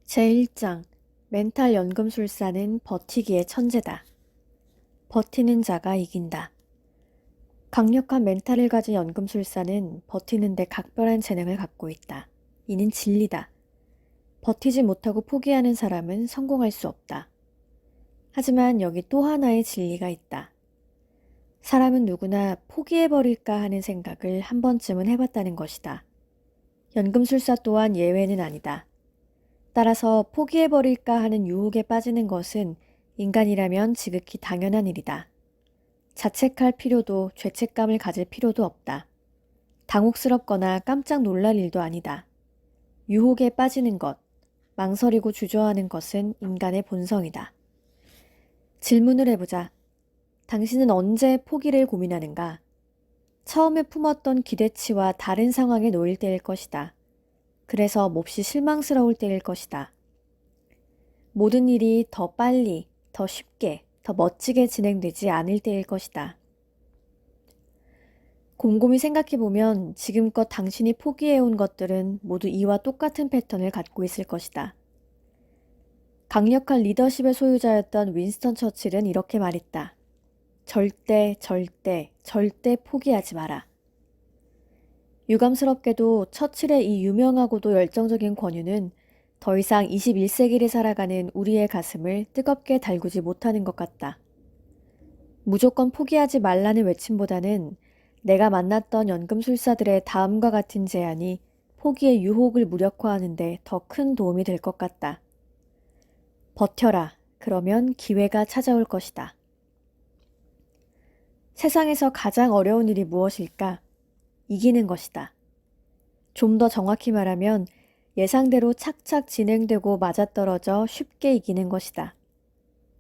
제1장 멘탈 연금술사는 버티기의 천재다. 버티는 자가 이긴다. 강력한 멘탈을 가진 연금술사는 버티는 데 각별한 재능을 갖고 있다. 이는 진리다. 버티지 못하고 포기하는 사람은 성공할 수 없다. 하지만 여기 또 하나의 진리가 있다. 사람은 누구나 포기해버릴까 하는 생각을 한 번쯤은 해봤다는 것이다. 연금술사 또한 예외는 아니다. 따라서 포기해버릴까 하는 유혹에 빠지는 것은 인간이라면 지극히 당연한 일이다. 자책할 필요도 죄책감을 가질 필요도 없다. 당혹스럽거나 깜짝 놀랄 일도 아니다. 유혹에 빠지는 것, 망설이고 주저하는 것은 인간의 본성이다. 질문을 해보자. 당신은 언제 포기를 고민하는가? 처음에 품었던 기대치와 다른 상황에 놓일 때일 것이다. 그래서 몹시 실망스러울 때일 것이다. 모든 일이 더 빨리, 더 쉽게, 더 멋지게 진행되지 않을 때일 것이다. 곰곰이 생각해보면 지금껏 당신이 포기해온 것들은 모두 이와 똑같은 패턴을 갖고 있을 것이다. 강력한 리더십의 소유자였던 윈스턴 처칠은 이렇게 말했다. 절대, 절대, 절대 포기하지 마라. 유감스럽게도 처칠의 이 유명하고도 열정적인 권유는 더 이상 21세기를 살아가는 우리의 가슴을 뜨겁게 달구지 못하는 것 같다. 무조건 포기하지 말라는 외침보다는 내가 만났던 연금술사들의 다음과 같은 제안이 포기의 유혹을 무력화하는 데 더 큰 도움이 될 것 같다. 버텨라. 그러면 기회가 찾아올 것이다. 세상에서 가장 어려운 일이 무엇일까? 이기는 것이다. 좀 더 정확히 말하면 예상대로 착착 진행되고 맞아떨어져 쉽게 이기는 것이다.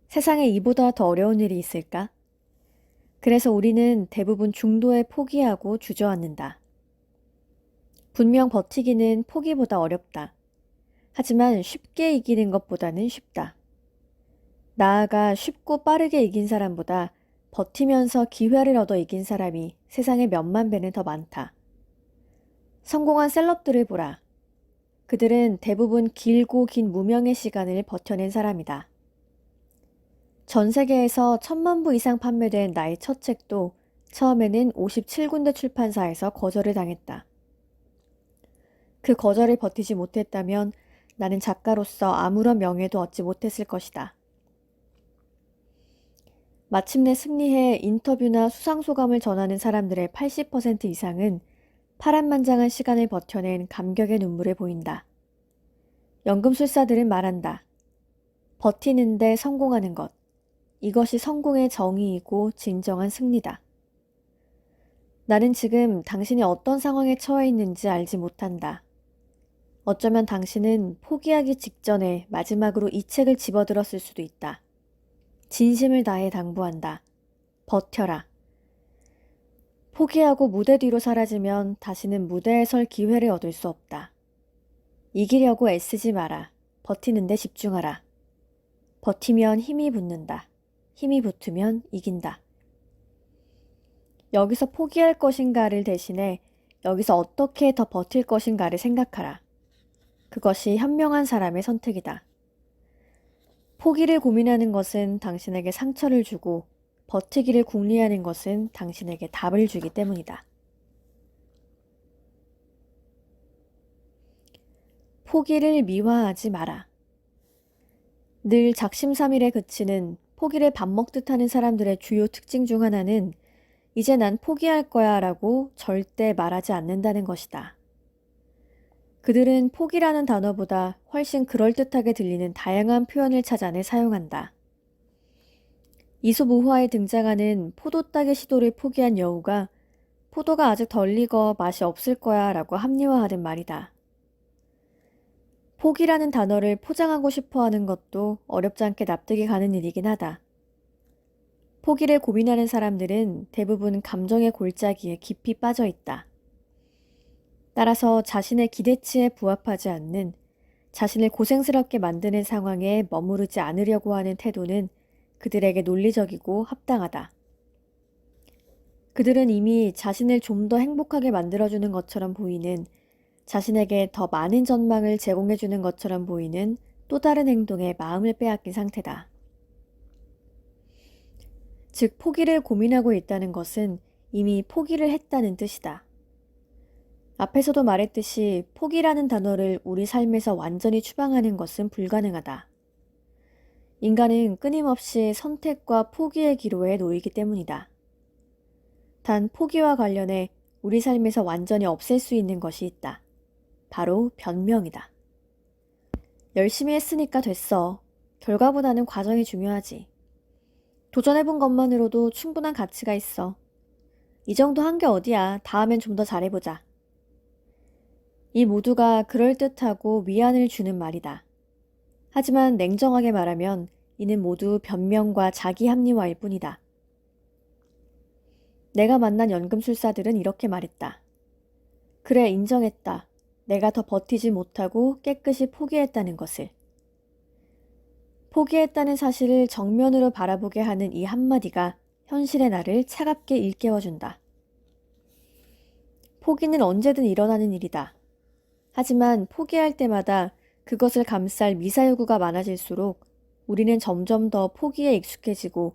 세상에 이보다 더 어려운 일이 있을까? 그래서 우리는 대부분 중도에 포기하고 주저앉는다. 분명 버티기는 포기보다 어렵다. 하지만 쉽게 이기는 것보다는 쉽다. 나아가 쉽고 빠르게 이긴 사람보다 버티면서 기회를 얻어 이긴 사람이 세상에 몇만 배는 더 많다. 성공한 셀럽들을 보라. 그들은 대부분 길고 긴 무명의 시간을 버텨낸 사람이다. 전 세계에서 1000만 부 이상 판매된 나의 첫 책도 처음에는 57군데 출판사에서 거절을 당했다. 그 거절을 버티지 못했다면 나는 작가로서 아무런 명예도 얻지 못했을 것이다. 마침내 승리해 인터뷰나 수상소감을 전하는 사람들의 80% 이상은 파란만장한 시간을 버텨낸 감격의 눈물을 보인다. 연금술사들은 말한다. 버티는데 성공하는 것. 이것이 성공의 정의이고 진정한 승리다. 나는 지금 당신이 어떤 상황에 처해 있는지 알지 못한다. 어쩌면 당신은 포기하기 직전에 마지막으로 이 책을 집어들었을 수도 있다. 진심을 다해 당부한다. 버텨라. 포기하고 무대 뒤로 사라지면 다시는 무대에 설 기회를 얻을 수 없다. 이기려고 애쓰지 마라. 버티는 데 집중하라. 버티면 힘이 붙는다. 힘이 붙으면 이긴다. 여기서 포기할 것인가를 대신해 여기서 어떻게 더 버틸 것인가를 생각하라. 그것이 현명한 사람의 선택이다. 포기를 고민하는 것은 당신에게 상처를 주고 버티기를 궁리하는 것은 당신에게 답을 주기 때문이다. 포기를 미화하지 마라. 늘 작심삼일에 그치는 포기를 밥 먹듯 하는 사람들의 주요 특징 중 하나는 이제 난 포기할 거야 라고 절대 말하지 않는다는 것이다. 그들은 포기라는 단어보다 훨씬 그럴듯하게 들리는 다양한 표현을 찾아내 사용한다. 이솝 우화에 등장하는 포도 따기 시도를 포기한 여우가 포도가 아직 덜 익어 맛이 없을 거야 라고 합리화하는 말이다. 포기라는 단어를 포장하고 싶어 하는 것도 어렵지 않게 납득이 가는 일이긴 하다. 포기를 고민하는 사람들은 대부분 감정의 골짜기에 깊이 빠져 있다. 따라서 자신의 기대치에 부합하지 않는, 자신을 고생스럽게 만드는 상황에 머무르지 않으려고 하는 태도는 그들에게 논리적이고 합당하다. 그들은 이미 자신을 좀 더 행복하게 만들어주는 것처럼 보이는, 자신에게 더 많은 전망을 제공해주는 것처럼 보이는 또 다른 행동에 마음을 빼앗긴 상태다. 즉, 포기를 고민하고 있다는 것은 이미 포기를 했다는 뜻이다. 앞에서도 말했듯이 포기라는 단어를 우리 삶에서 완전히 추방하는 것은 불가능하다. 인간은 끊임없이 선택과 포기의 기로에 놓이기 때문이다. 단 포기와 관련해 우리 삶에서 완전히 없앨 수 있는 것이 있다. 바로 변명이다. 열심히 했으니까 됐어. 결과보다는 과정이 중요하지. 도전해본 것만으로도 충분한 가치가 있어. 이 정도 한 게 어디야. 다음엔 좀 더 잘해보자. 이 모두가 그럴듯하고 위안을 주는 말이다. 하지만 냉정하게 말하면 이는 모두 변명과 자기 합리화일 뿐이다. 내가 만난 연금술사들은 이렇게 말했다. 그래, 인정했다. 내가 더 버티지 못하고 깨끗이 포기했다는 것을. 포기했다는 사실을 정면으로 바라보게 하는 이 한마디가 현실의 나를 차갑게 일깨워준다. 포기는 언제든 일어나는 일이다. 하지만 포기할 때마다 그것을 감쌀 미사여구가 많아질수록 우리는 점점 더 포기에 익숙해지고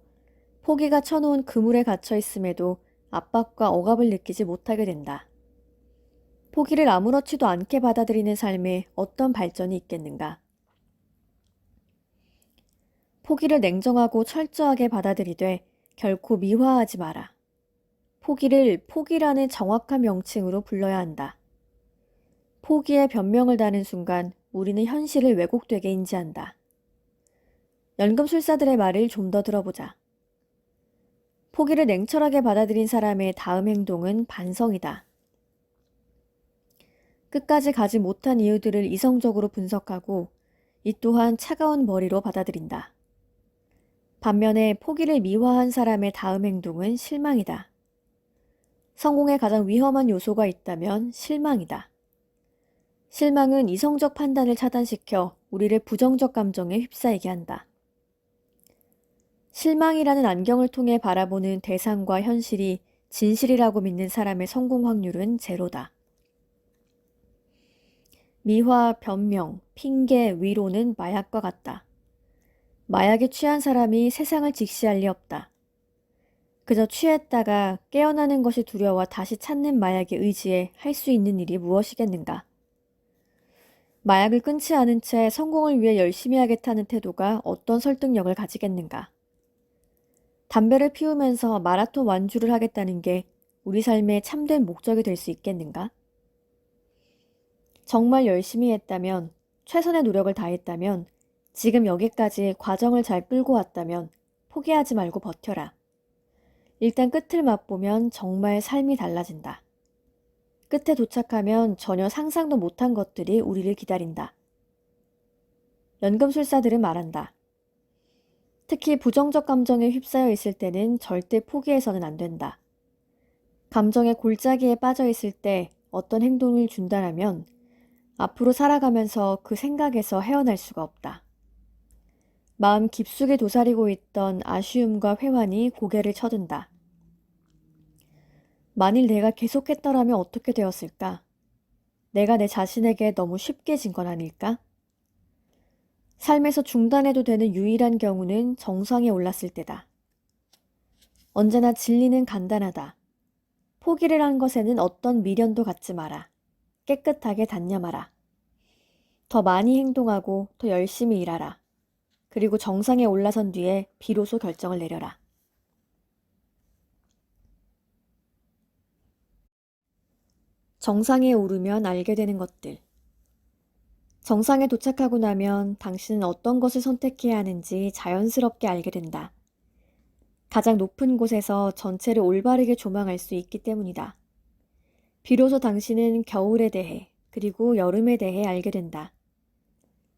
포기가 쳐놓은 그물에 갇혀 있음에도 압박과 억압을 느끼지 못하게 된다. 포기를 아무렇지도 않게 받아들이는 삶에 어떤 발전이 있겠는가? 포기를 냉정하고 철저하게 받아들이되 결코 미화하지 마라. 포기를 포기라는 정확한 명칭으로 불러야 한다. 포기에 변명을 다는 순간 우리는 현실을 왜곡되게 인지한다. 연금술사들의 말을 좀 더 들어보자. 포기를 냉철하게 받아들인 사람의 다음 행동은 반성이다. 끝까지 가지 못한 이유들을 이성적으로 분석하고 이 또한 차가운 머리로 받아들인다. 반면에 포기를 미화한 사람의 다음 행동은 실망이다. 성공에 가장 위험한 요소가 있다면 실망이다. 실망은 이성적 판단을 차단시켜 우리를 부정적 감정에 휩싸이게 한다. 실망이라는 안경을 통해 바라보는 대상과 현실이 진실이라고 믿는 사람의 성공 확률은 제로다. 미화, 변명, 핑계, 위로는 마약과 같다. 마약에 취한 사람이 세상을 직시할 리 없다. 그저 취했다가 깨어나는 것이 두려워 다시 찾는 마약에 의지해 할 수 있는 일이 무엇이겠는가? 마약을 끊지 않은 채 성공을 위해 열심히 하겠다는 태도가 어떤 설득력을 가지겠는가? 담배를 피우면서 마라톤 완주를 하겠다는 게 우리 삶의 참된 목적이 될 수 있겠는가? 정말 열심히 했다면, 최선의 노력을 다했다면, 지금 여기까지 과정을 잘 끌고 왔다면 포기하지 말고 버텨라. 일단 끝을 맛보면 정말 삶이 달라진다. 끝에 도착하면 전혀 상상도 못한 것들이 우리를 기다린다. 연금술사들은 말한다. 특히 부정적 감정에 휩싸여 있을 때는 절대 포기해서는 안 된다. 감정의 골짜기에 빠져 있을 때 어떤 행동을 준다라면 앞으로 살아가면서 그 생각에서 헤어날 수가 없다. 마음 깊숙이 도사리고 있던 아쉬움과 회환이 고개를 쳐든다. 만일 내가 계속했더라면 어떻게 되었을까? 내가 내 자신에게 너무 쉽게 진 건 아닐까? 삶에서 중단해도 되는 유일한 경우는 정상에 올랐을 때다. 언제나 진리는 간단하다. 포기를 한 것에는 어떤 미련도 갖지 마라. 깨끗하게 단념하라. 더 많이 행동하고 더 열심히 일하라. 그리고 정상에 올라선 뒤에 비로소 결정을 내려라. 정상에 오르면 알게 되는 것들. 정상에 도착하고 나면 당신은 어떤 것을 선택해야 하는지 자연스럽게 알게 된다. 가장 높은 곳에서 전체를 올바르게 조망할 수 있기 때문이다. 비로소 당신은 겨울에 대해 그리고 여름에 대해 알게 된다.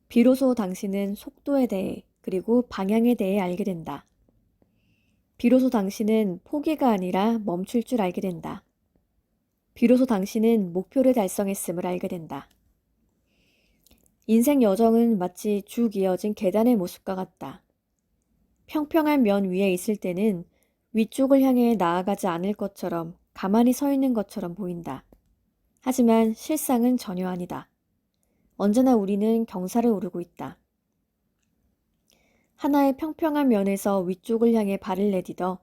비로소 당신은 속도에 대해 그리고 방향에 대해 알게 된다. 비로소 당신은 포기가 아니라 멈출 줄 알게 된다. 비로소 당신은 목표를 달성했음을 알게 된다. 인생 여정은 마치 쭉 이어진 계단의 모습과 같다. 평평한 면 위에 있을 때는 위쪽을 향해 나아가지 않을 것처럼 가만히 서 있는 것처럼 보인다. 하지만 실상은 전혀 아니다. 언제나 우리는 경사를 오르고 있다. 하나의 평평한 면에서 위쪽을 향해 발을 내딛어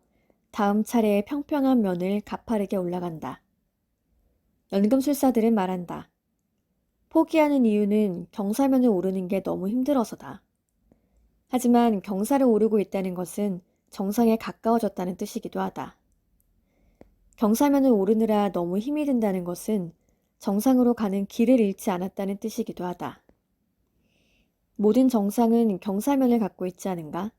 다음 차례의 평평한 면을 가파르게 올라간다. 연금술사들은 말한다. 포기하는 이유는 경사면을 오르는 게 너무 힘들어서다. 하지만 경사를 오르고 있다는 것은 정상에 가까워졌다는 뜻이기도 하다. 경사면을 오르느라 너무 힘이 든다는 것은 정상으로 가는 길을 잃지 않았다는 뜻이기도 하다. 모든 정상은 경사면을 갖고 있지 않은가?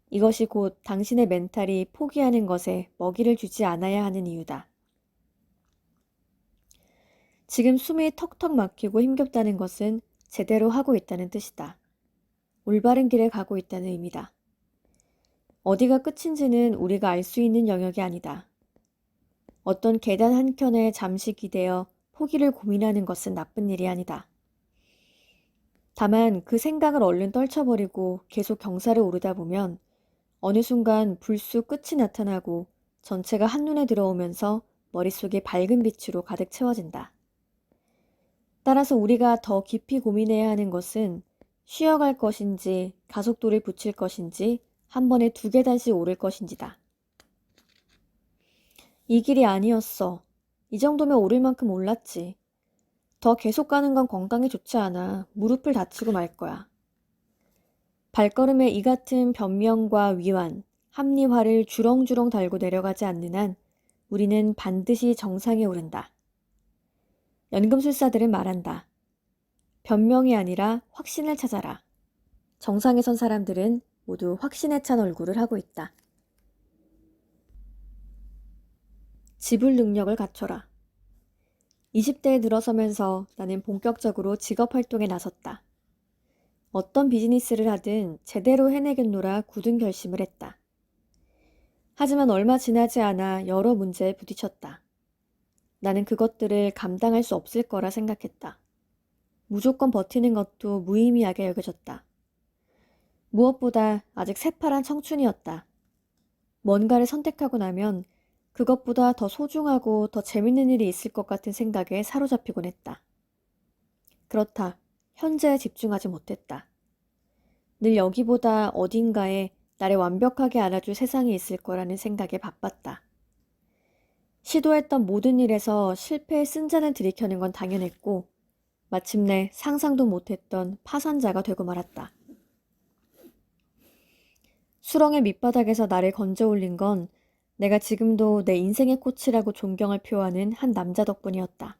이것이 곧 당신의 멘탈이 포기하는 것에 먹이를 주지 않아야 하는 이유다. 지금 숨이 턱턱 막히고 힘겹다는 것은 제대로 하고 있다는 뜻이다. 올바른 길에 가고 있다는 의미다. 어디가 끝인지는 우리가 알 수 있는 영역이 아니다. 어떤 계단 한켠에 잠시 기대어 포기를 고민하는 것은 나쁜 일이 아니다. 다만 그 생각을 얼른 떨쳐버리고 계속 경사를 오르다 보면 어느 순간 불쑥 끝이 나타나고 전체가 한눈에 들어오면서 머릿속이 밝은 빛으로 가득 채워진다. 따라서 우리가 더 깊이 고민해야 하는 것은 쉬어갈 것인지 가속도를 붙일 것인지 한 번에 2계단씩 오를 것인지다. 이 길이 아니었어. 이 정도면 오를 만큼 올랐지. 더 계속 가는 건 건강에 좋지 않아. 무릎을 다치고 말 거야. 발걸음에 이 같은 변명과 위완, 합리화를 주렁주렁 달고 내려가지 않는 한 우리는 반드시 정상에 오른다. 연금술사들은 말한다. 변명이 아니라 확신을 찾아라. 정상에 선 사람들은 모두 확신에 찬 얼굴을 하고 있다. 지불 능력을 갖춰라. 20대에 들어서면서 나는 본격적으로 직업 활동에 나섰다. 어떤 비즈니스를 하든 제대로 해내겠노라 굳은 결심을 했다. 하지만 얼마 지나지 않아 여러 문제에 부딪혔다. 나는 그것들을 감당할 수 없을 거라 생각했다. 무조건 버티는 것도 무의미하게 여겨졌다. 무엇보다 아직 새파란 청춘이었다. 뭔가를 선택하고 나면 그것보다 더 소중하고 더 재밌는 일이 있을 것 같은 생각에 사로잡히곤 했다. 그렇다. 현재에 집중하지 못했다. 늘 여기보다 어딘가에 나를 완벽하게 알아줄 세상이 있을 거라는 생각에 바빴다. 시도했던 모든 일에서 실패의 쓴잔을 들이켜는 건 당연했고 마침내 상상도 못했던 파산자가 되고 말았다. 수렁의 밑바닥에서 나를 건져 올린 건 내가 지금도 내 인생의 코치라고 존경을 표하는 한 남자 덕분이었다.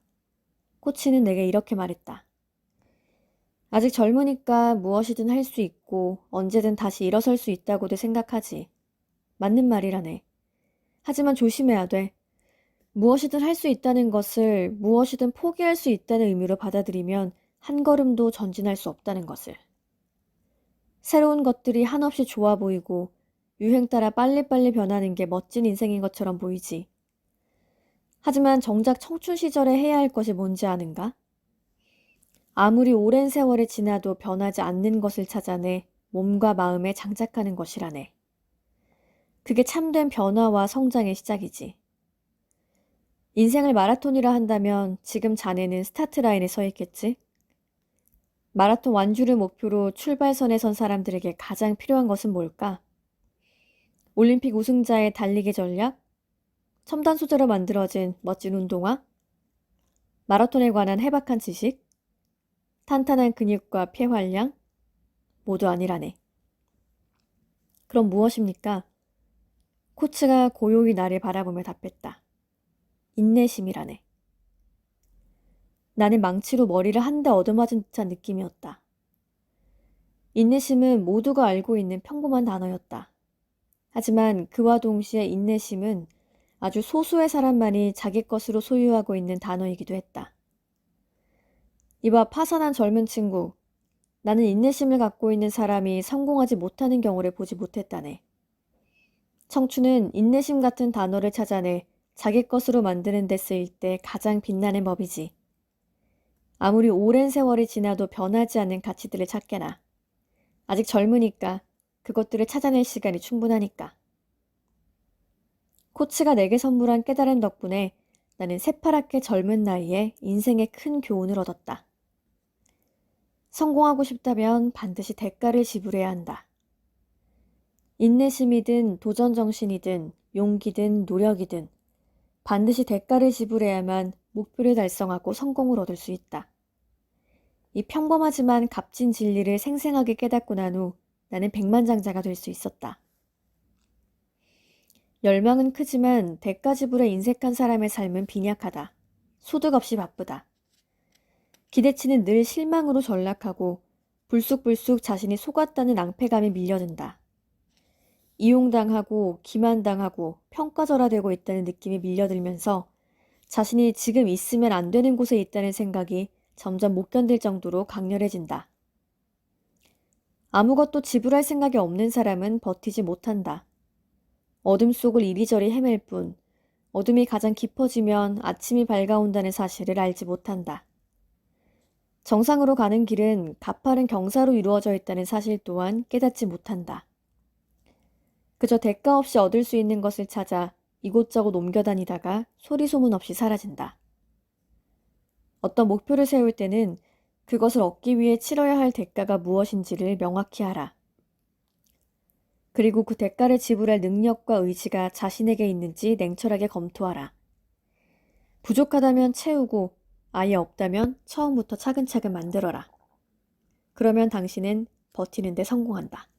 코치는 내게 이렇게 말했다. 아직 젊으니까 무엇이든 할 수 있고 언제든 다시 일어설 수 있다고도 생각하지. 맞는 말이라네. 하지만 조심해야 돼. 무엇이든 할 수 있다는 것을 무엇이든 포기할 수 있다는 의미로 받아들이면 한 걸음도 전진할 수 없다는 것을. 새로운 것들이 한없이 좋아 보이고 유행 따라 빨리빨리 변하는 게 멋진 인생인 것처럼 보이지. 하지만 정작 청춘 시절에 해야 할 것이 뭔지 아는가? 아무리 오랜 세월이 지나도 변하지 않는 것을 찾아내 몸과 마음에 장착하는 것이라네. 그게 참된 변화와 성장의 시작이지. 인생을 마라톤이라 한다면 지금 자네는 스타트 라인에 서 있겠지? 마라톤 완주를 목표로 출발선에 선 사람들에게 가장 필요한 것은 뭘까? 올림픽 우승자의 달리기 전략? 첨단 소재로 만들어진 멋진 운동화? 마라톤에 관한 해박한 지식? 탄탄한 근육과 폐활량? 모두 아니라네. 그럼 무엇입니까? 코치가 고요히 나를 바라보며 답했다. 인내심이라네. 나는 망치로 머리를 한 대 얻어맞은 듯한 느낌이었다. 인내심은 모두가 알고 있는 평범한 단어였다. 하지만 그와 동시에 인내심은 아주 소수의 사람만이 자기 것으로 소유하고 있는 단어이기도 했다. 이봐 파산한 젊은 친구. 나는 인내심을 갖고 있는 사람이 성공하지 못하는 경우를 보지 못했다네. 청춘은 인내심 같은 단어를 찾아내 자기 것으로 만드는 데 쓰일 때 가장 빛나는 법이지. 아무리 오랜 세월이 지나도 변하지 않는 가치들을 찾게나. 아직 젊으니까 그것들을 찾아낼 시간이 충분하니까. 코치가 내게 선물한 깨달음 덕분에 나는 새파랗게 젊은 나이에 인생의 큰 교훈을 얻었다. 성공하고 싶다면 반드시 대가를 지불해야 한다. 인내심이든 도전 정신이든 용기든 노력이든 반드시 대가를 지불해야만 목표를 달성하고 성공을 얻을 수 있다. 이 평범하지만 값진 진리를 생생하게 깨닫고 난 후 나는 백만장자가 될 수 있었다. 열망은 크지만 대가 지불에 인색한 사람의 삶은 빈약하다. 소득 없이 바쁘다. 기대치는 늘 실망으로 전락하고 불쑥불쑥 자신이 속았다는 낭패감이 밀려든다. 이용당하고 기만당하고 평가절하되고 있다는 느낌이 밀려들면서 자신이 지금 있으면 안 되는 곳에 있다는 생각이 점점 못 견딜 정도로 강렬해진다. 아무것도 지불할 생각이 없는 사람은 버티지 못한다. 어둠 속을 이리저리 헤맬 뿐 어둠이 가장 깊어지면 아침이 밝아온다는 사실을 알지 못한다. 정상으로 가는 길은 가파른 경사로 이루어져 있다는 사실 또한 깨닫지 못한다. 그저 대가 없이 얻을 수 있는 것을 찾아 이곳저곳 옮겨다니다가 소리소문 없이 사라진다. 어떤 목표를 세울 때는 그것을 얻기 위해 치러야 할 대가가 무엇인지를 명확히 알아. 그리고 그 대가를 지불할 능력과 의지가 자신에게 있는지 냉철하게 검토하라. 부족하다면 채우고 아예 없다면 처음부터 차근차근 만들어라. 그러면 당신은 버티는 데 성공한다.